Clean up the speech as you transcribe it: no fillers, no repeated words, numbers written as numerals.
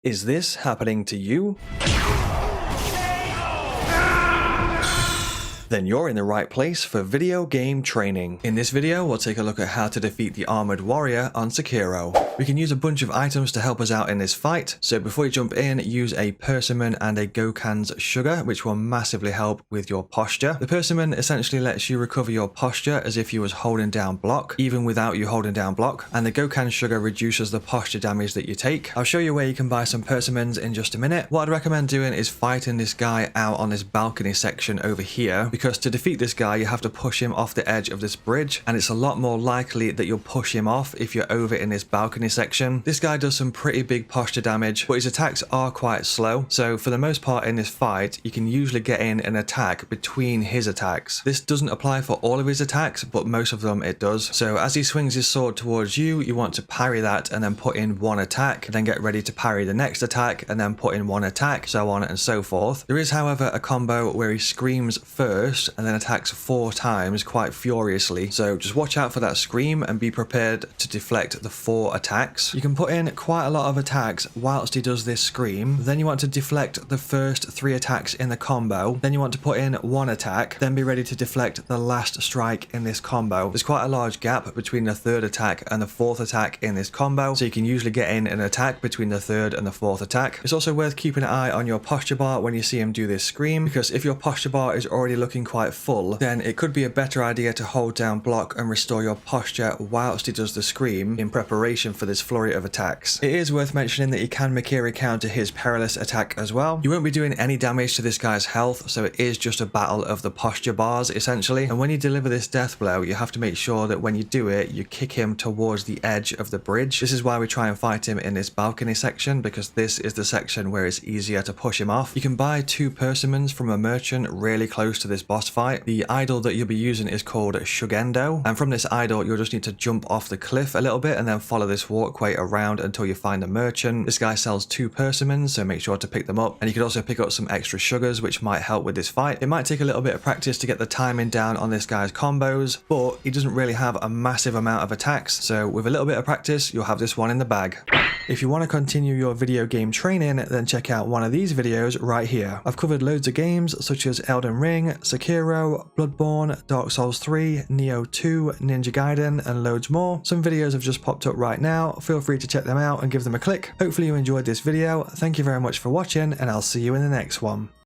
Is this happening to you? Then you're in the right place for video game training. In this video, we'll take a look at how to defeat the armored warrior on Sekiro. We can use a bunch of items to help us out in this fight, so before you jump in, use a persimmon and a Gokan's sugar, which will massively help with your posture. The persimmon essentially lets you recover your posture as if you was holding down block, even without you holding down block, and the Gokan's sugar reduces the posture damage that you take. I'll show you where you can buy some persimmons in just a minute. What I'd recommend doing is fighting this guy out on this balcony section over here, because to defeat this guy you have to push him off the edge of this bridge, and it's a lot more likely that you'll push him off if you're over in this balcony section. This guy does some pretty big posture damage, but his attacks are quite slow, so for the most part in this fight you can usually get in an attack between his attacks. This doesn't apply for all of his attacks, but most of them it does. So as he swings his sword towards you, you want to parry that and then put in one attack, and then get ready to parry the next attack and then put in one attack, so on and so forth. There is however a combo where he screams first and then attacks 4 times quite furiously, so just watch out for that scream and be prepared to deflect the 4 attacks. You can put in quite a lot of attacks whilst he does this scream, then you want to deflect the first 3 attacks in the combo, then you want to put in 1 attack, then be ready to deflect the last strike in this combo. There's quite a large gap between the 3rd attack and the 4th attack in this combo, so you can usually get in an attack between the 3rd and the 4th attack. It's also worth keeping an eye on your posture bar when you see him do this scream, because if your posture bar is already looking quite full, then it could be a better idea to hold down block and restore your posture whilst he does the scream in preparation for this flurry of attacks. It is worth mentioning that you can Mikiri counter his perilous attack as well. You won't be doing any damage to this guy's health, so it is just a battle of the posture bars essentially, and when you deliver this death blow you have to make sure that when you do it you kick him towards the edge of the bridge. This is why we try and fight him in this balcony section, because this is the section where it's easier to push him off. You can buy 2 persimmons from a merchant really close to this boss fight. The idol that you'll be using is called Shugendo, and from this idol you'll just need to jump off the cliff a little bit and then follow this walkway around until you find a merchant. This guy sells 2 persimmons, so make sure to pick them up, and you could also pick up some extra sugars which might help with this fight. It might take a little bit of practice to get the timing down on this guy's combos, but he doesn't really have a massive amount of attacks, so with a little bit of practice you'll have this one in the bag. If you want to continue your video game training, then check out one of these videos right here. I've covered loads of games such as Elden Ring, Sekiro, Bloodborne, Dark Souls 3, Neo 2, Ninja Gaiden, and loads more. Some videos have just popped up right now, feel free to check them out and give them a click. Hopefully you enjoyed this video, thank you very much for watching, and I'll see you in the next one.